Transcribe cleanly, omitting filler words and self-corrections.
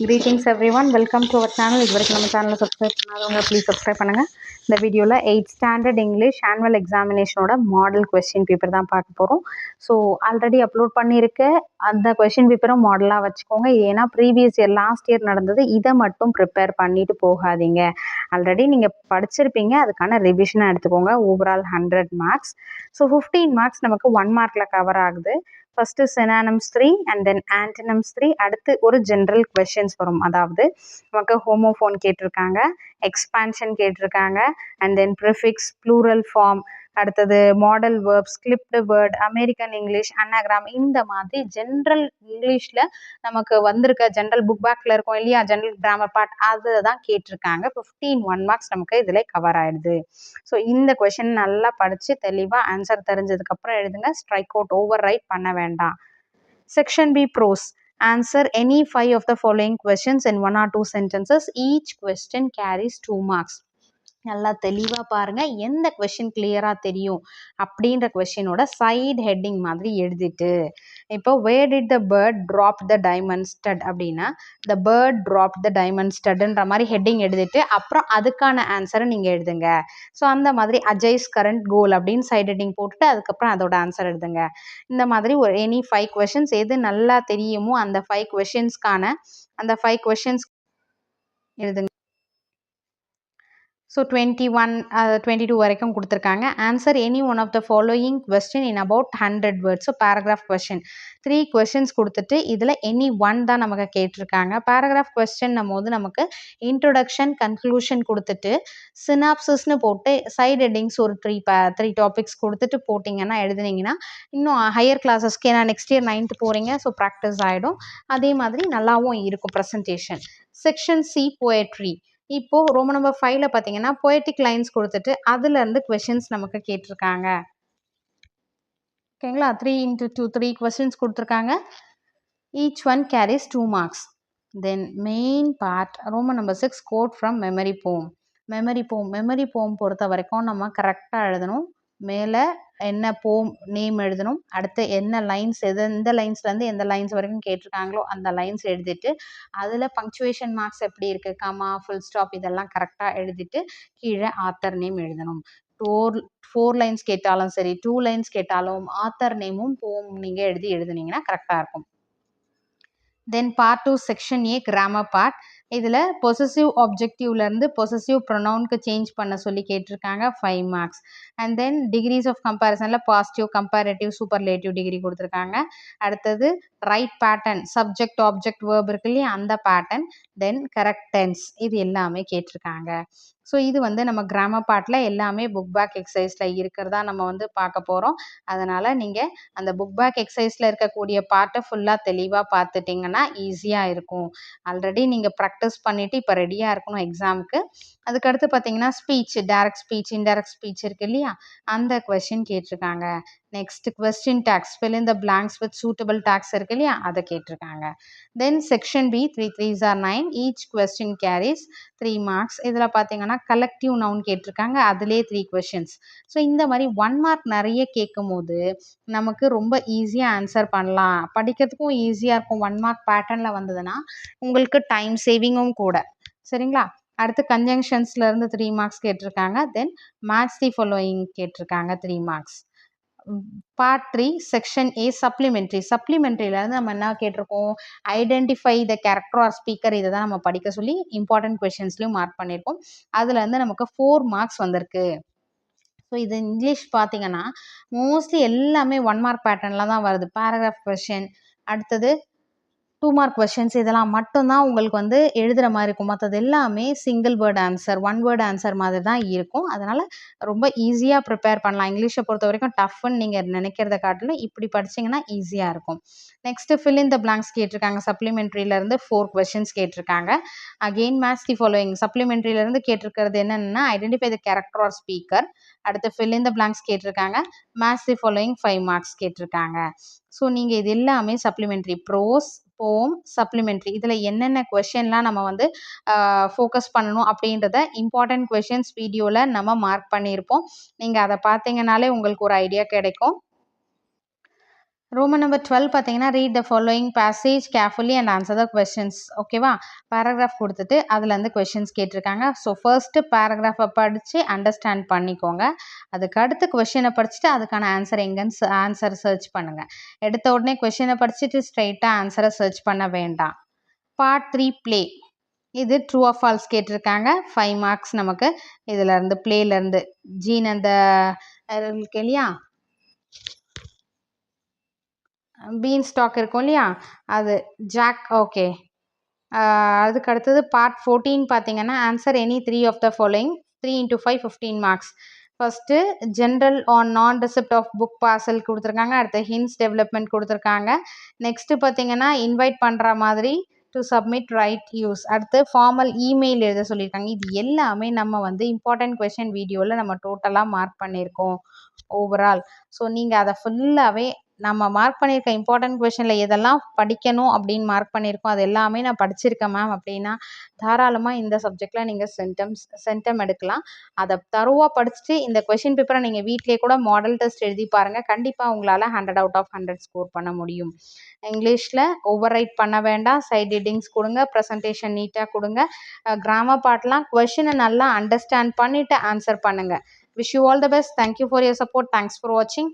Greetings everyone, welcome to our channel. இதுவரைக்கும் நம்ம சேனலை சப்ஸ்கிரைப் பண்ணாதவங்க ப்ளீஸ் சப்ஸ்கிரைப் பண்ணுங்கள். இந்த வீடியோவில் 8th ஸ்டாண்டர்ட் இங்கிலீஷ் ஆனுவல் எக்ஸாமினேஷனோட மாடல் கொஸ்டின் பேப்பர் தான் பார்க்க போகிறோம். ஸோ ஆல்ரெடி அப்லோட் பண்ணியிருக்க அந்த கொஸ்டின் பேப்பரும் மாடலாக வச்சுக்கோங்க. ஏன்னா ப்ரீவியஸ் இயர் லாஸ்ட் இயர் நடந்தது, இதை மட்டும் ப்ரிப்பேர் பண்ணிட்டு போகாதீங்க. ஆல்ரெடி நீங்கள் படிச்சிருப்பீங்க, அதுக்கான ரிவிஷனாக எடுத்துக்கோங்க. Overall 100 marks. ஸோ 15 மார்க்ஸ் நமக்கு 1 மார்க்கில் கவர் ஆகுது. First synonyms 3 and then antonyms 3. அடுத்து ஒரு ஜென்ரல் கொஸ்டின்ஸ் வரும். அதாவது நமக்கு ஹோமோஃபோன் கேட்டிருக்காங்க, எக்ஸ்பான்ஷன் கேட்டிருக்காங்க, and then prefix, plural form, அடுத்தது modal verbs, script word, American English, anagram, இந்த மாதிரி ஜென்ரல் இங்கிலீஷில் நமக்கு வந்திருக்க ஜென்ரல் புக் பேக்கில் இருக்கும் இல்லையா, ஜென்ரல் கிராமர் பார்ட், அதை தான் கேட்டிருக்காங்க. 1 மார்க்ஸ் நமக்கு இதில் கவர் ஆயிடுது. ஸோ இந்த கொஷின் நல்லா படித்து தெளிவாக ஆன்சர் தெரிஞ்சதுக்கப்புறம் எழுதுங்க. ஸ்ட்ரைக் அவுட், ஓவர் ரைட் பண்ண வேண்டாம். Section B prose. Answer any 5 of the following questions in 1 or 2 sentences. Each question carries 2 marks. நல்லா தெளிவாக பாருங்கள். எந்த கொஷின் கிளியராக தெரியும் அப்படின்ற கொஷினோட சைடு ஹெட்டிங் மாதிரி எழுதிட்டு, இப்போ where did the bird drop the diamond stud அப்படின்னா the bird dropped the diamond studன்ற மாதிரி ஹெட்டிங் எழுதிட்டு அப்புறம் அதுக்கான ஆன்சரை நீங்கள் எழுதுங்க. ஸோ அந்த மாதிரி அஜய்ஸ் கரண்ட் கோல் அப்படின்னு சைடு ஹெட்டிங் போட்டுட்டு அதுக்கப்புறம் அதோட ஆன்சர் எழுதுங்க. இந்த மாதிரி ஒரு எனி 5 கொஷின்ஸ் எது நல்லா தெரியுமோ அந்த 5 கொஷின்ஸ்க்கான அந்த 5 கொஷின்ஸ் எழுதுங்க. ஸோ 21 22 வரைக்கும் கொடுத்துருக்காங்க. Answer any one of the following question in about 100 words. So paragraph question 3 questions கொடுத்துட்டு இதில் எனி ஒன் தான் நமக்கு கேட்டிருக்காங்க. பேராகிராஃப் கொஸ்டின் போது நமக்கு இன்ட்ரொடக்ஷன், கன்க்ளூஷன் கொடுத்துட்டு சினாப்சிஸ்னு போட்டு சைடு ஹெட்டிங்ஸ் ஒரு 3 டாபிக்ஸ் கொடுத்துட்டு போட்டிங்கன்னா எழுதுனீங்கன்னா இன்னும் ஹையர் கிளாஸஸ்க்கு, ஏன்னா நெக்ஸ்ட் இயர் 9th போகிறீங்க, ஸோ ப்ராக்டிஸ் ஆகிடும். அதே மாதிரி நல்லாவும் இருக்கும் ப்ரெசன்டேஷன். Section C poetry. இப்போது ரோமன் நம்பர் 5ல பார்த்தீங்கன்னா பொயட்டிக் லைன்ஸ் கொடுத்துட்டு அதுலேருந்து கொஷின்ஸ் நமக்கு கேட்டிருக்காங்க. ஓகேங்களா, 3 into 2 3 கொஸ்டின்ஸ் கொடுத்துருக்காங்க. Each one carries 2 marks. Then main part Roman number 6 quote from memory poem. Memory poem பொறுத்த வரைக்கும் நம்ம கரெக்டாக எழுதணும். மேலே என்ன போம் நேம் எழுதணும், அடுத்து என்ன லைன்ஸ், எந்த லைன்ஸ்லேருந்து எந்த லைன்ஸ் வரைக்கும் கேட்டிருக்காங்களோ அந்த லைன்ஸ் எழுதிட்டு அதில் பங்க்சுவேஷன் மார்க்ஸ் எப்படி இருக்குது, கமா, ஃபுல் ஸ்டாப், இதெல்லாம் கரெக்டாக எழுதிட்டு கீழே ஆத்தர் நேம் எழுதணும். 4 லைன்ஸ் கேட்டாலும் சரி, 2 லைன்ஸ் கேட்டாலும் ஆத்தர் நேமும் போம் நீங்கள் எழுதுனீங்கன்னா கரெக்டாக இருக்கும். Then part 2 section A grammar part. இதில் பொசசிவ் ஆப்ஜெக்டிவ்லேருந்து பொசசிவ் ப்ரொனவுனுக்கு சேஞ்ச் பண்ண சொல்லி கேட்டிருக்காங்க, 5 marks. And then degrees of கம்பேரிசனில் பாசிட்டிவ், கம்பேரேட்டிவ், சூப்பர்லேட்டிவ் டிகிரி கொடுத்துருக்காங்க. அடுத்தது right pattern, subject object verb இருக்கு இல்லையா, அந்த பேட்டர்ன். தென் கரெக்ட் டென்ஸ், இது எல்லாமே கேட்டிருக்காங்க. ஸோ இது நம்ம கிராமர் பார்ட்டில் எல்லாமே புக் பேக் எக்ஸசைஸில் இருக்கிறதா நம்ம பார்க்க போகிறோம். அதனால் நீங்கள் அந்த புக் பேக் எக்ஸசைஸில் இருக்கக்கூடிய பார்ட்டை ஃபுல்லாக தெளிவாக பார்த்துட்டிங்கன்னா ஈஸியாக இருக்கும். ஆல்ரெடி நீங்கள் ப்ராக்டிஸ் பண்ணிவிட்டு இப்போ ரெடியாக இருக்கணும் எக்ஸாமுக்கு. அதுக்கடுத்து பார்த்தீங்கன்னா speech, direct speech, indirect speech இருக்கு இல்லையா, அந்த கொஸ்டின் கேட்டிருக்காங்க. Next question tags, fill in the blanks with suitable tags இருக்கு இல்லையா, அதை கேட்டிருக்காங்க. Then section B 3 3s are 9. Each question carries 3 marks. இதில் பார்த்தீங்கன்னா கலெக்டிவ் நவுன் கேட்டிருக்காங்க, அதுலேயே 3 கொஸ்டின்ஸ். ஸோ இந்த மாதிரி 1 மார்க் நிறைய கேட்கும் போது நமக்கு ரொம்ப ஈஸியாக ஆன்சர் பண்ணலாம், படிக்கிறதுக்கும் ஈஸியாக இருக்கும். 1 மார்க் பேட்டர்னில் வந்ததுன்னா உங்களுக்கு டைம் சேவிங்கும் கூட. சரிங்களா, அடுத்து கன்ஜங்ஷன்ஸ்லேருந்து 3 மார்க்ஸ் கேட்டிருக்காங்க. தென் மேட்ச் தி ஃபாலோயிங் கேட்டிருக்காங்க, 3 மார்க்ஸ். பார்ட் 3 செக்ஷன் ஏ சப்ளிமெண்ட்ரியிலேருந்து நம்ம என்ன கேட்டிருக்கோம், identify the character or speaker, இதை தான் நம்ம படிக்க சொல்லி இம்பார்ட்டன்ட் கொஷின்ஸ்லையும் மார்க் பண்ணியிருக்கோம். அதுலேருந்து நமக்கு 4 மார்க்ஸ் வந்திருக்கு. ஸோ இது இங்கிலீஷ் பார்த்தீங்கன்னா மோஸ்ட்லி எல்லாமே 1 மார்க் பேட்டர்னில் தான் வருது. பேராகிராஃப் கொஷின், அடுத்தது 2 மார்க் கொஷின்ஸ், இதெல்லாம் மட்டும்தான் உங்களுக்கு எழுதுகிற மாதிரி இருக்கும். மற்றது எல்லாமே single word answer, 1 word answer மாதிரி தான் இருக்கும். அதனால் ரொம்ப ஈஸியாக ப்ரிப்பேர் பண்ணலாம். இங்கிலீஷை பொறுத்த வரைக்கும் டஃப்னு நீங்கள் நினைக்கிறத காட்டிலும் இப்படி படிச்சிங்கன்னா ஈஸியாக இருக்கும். Next fill in the blanks கேட்டிருக்காங்க. சப்ளிமெண்ட்ரியிலேருந்து 4 கொஷின்ஸ் கேட்டிருக்காங்க. அகெயின் மேட்ச் தி ஃபாலோயிங், சப்ளிமெண்ட்ரியிலேருந்து கேட்டிருக்கிறது என்னென்னா identify the character or speaker, அடுத்து fill in the blanks கேட்டிருக்காங்க. மேட்ச் தி ஃபாலோயிங் 5 மார்க்ஸ் கேட்டிருக்காங்க. ஸோ நீங்கள் இது எல்லாமே சப்ளிமெண்ட்ரி, ப்ரோஸ், போம், சப்ளிமெண்ட்ரி, இதில் என்னென்ன கொஷின்லாம் நம்ம ஃபோக்கஸ் பண்ணணும் அப்படின்றத இம்பார்ட்டன்ட் கொஷின்ஸ் வீடியோவில் நம்ம மார்க் பண்ணியிருப்போம். நீங்கள் அதை பார்த்தீங்கனாலே உங்களுக்கு ஒரு ஐடியா கிடைக்கும். ரோமன் நம்பர் 12 பார்த்தீங்கன்னா read the following passage carefully and answer the questions. ஓகேவா? பேராகிராஃப் கொடுத்துட்டு அதுலேருந்து கொஷின்ஸ் கேட்டிருக்காங்க. ஸோ ஃபர்ஸ்ட்டு பேராகிராஃபை படித்து அண்டர்ஸ்டாண்ட் பண்ணிக்கோங்க. அதுக்கு அடுத்து கொஷினை படிச்சுட்டு அதுக்கான ஆன்சர் எங்கன்னு ஆன்சர் சர்ச் பண்ணுங்கள். எடுத்த உடனே கொஷினை படிச்சுட்டு ஸ்ட்ரைட்டாக ஆன்சரை சர்ச் பண்ண வேண்டாம். Part 3 play. இது ட்ரூ ஆர் ஃபால்ஸ் கேட்டிருக்காங்க. 5 மார்க்ஸ் நமக்கு இதிலேருந்து ப்ளேலேருந்து. ஜீன் அந்த இருக்கு இல்லையா, பீன் ஸ்டாக் இருக்கும் இல்லையா, அது ஜாக். ஓகே. அதுக்கு அடுத்தது பார்ட் 14 பார்த்தீங்கன்னா answer any 3 of the following. 3 × 5 15 marks. First general on non receipt of book parcel கொடுத்துருக்காங்க. அடுத்து ஹின்ஸ் டெவலப்மெண்ட் கொடுத்துருக்காங்க. நெக்ஸ்ட்டு பார்த்தீங்கன்னா இன்வைட் பண்ணுற மாதிரி டு சப்மிட் ரைட் யூஸ். அடுத்து ஃபார்மல் இமெயில் எழுத சொல்லியிருக்காங்க. இது எல்லாமே நம்ம வந்து இம்பார்ட்டன்ட் கொஷின் வீடியோவில் நம்ம டோட்டலாக மார்க் பண்ணியிருக்கோம் ஓவரால். ஸோ நீங்கள் அதை ஃபுல்லாகவே நம்ம மார்க் பண்ணியிருக்க இம்பார்ட்டன்ட் கொஷனில் எதெல்லாம் படிக்கணும் அப்படின்னு மார்க் பண்ணியிருக்கோம் அது எல்லாமே நான் படிச்சிருக்கேன் மேம் அப்படின்னா தாராளமாக இந்த சப்ஜெக்டில் நீங்கள் சென்டம் எடுக்கலாம். அதை தரோவாக படிச்சுட்டு இந்த கொஷின் பேப்பரை நீங்கள் வீட்டிலே கூட மாடல் டெஸ்ட் எழுதி பாருங்கள். கண்டிப்பாக உங்களால் 100 out of 100 ஸ்கோர் பண்ண முடியும். இங்கிலீஷில் ஓவர் ரைட் பண்ண வேண்டாம். சைட் ரீடிங்ஸ் கொடுங்க. ப்ரெசன்டேஷன் நீட்டாக கொடுங்க. கிராமர் பார்ட்லாம் கொஷினை நல்லா அண்டர்ஸ்டாண்ட் பண்ணிவிட்டு ஆன்சர் பண்ணுங்கள். Wish you all the best. Thank you for your support. Thanks for வாட்சிங்.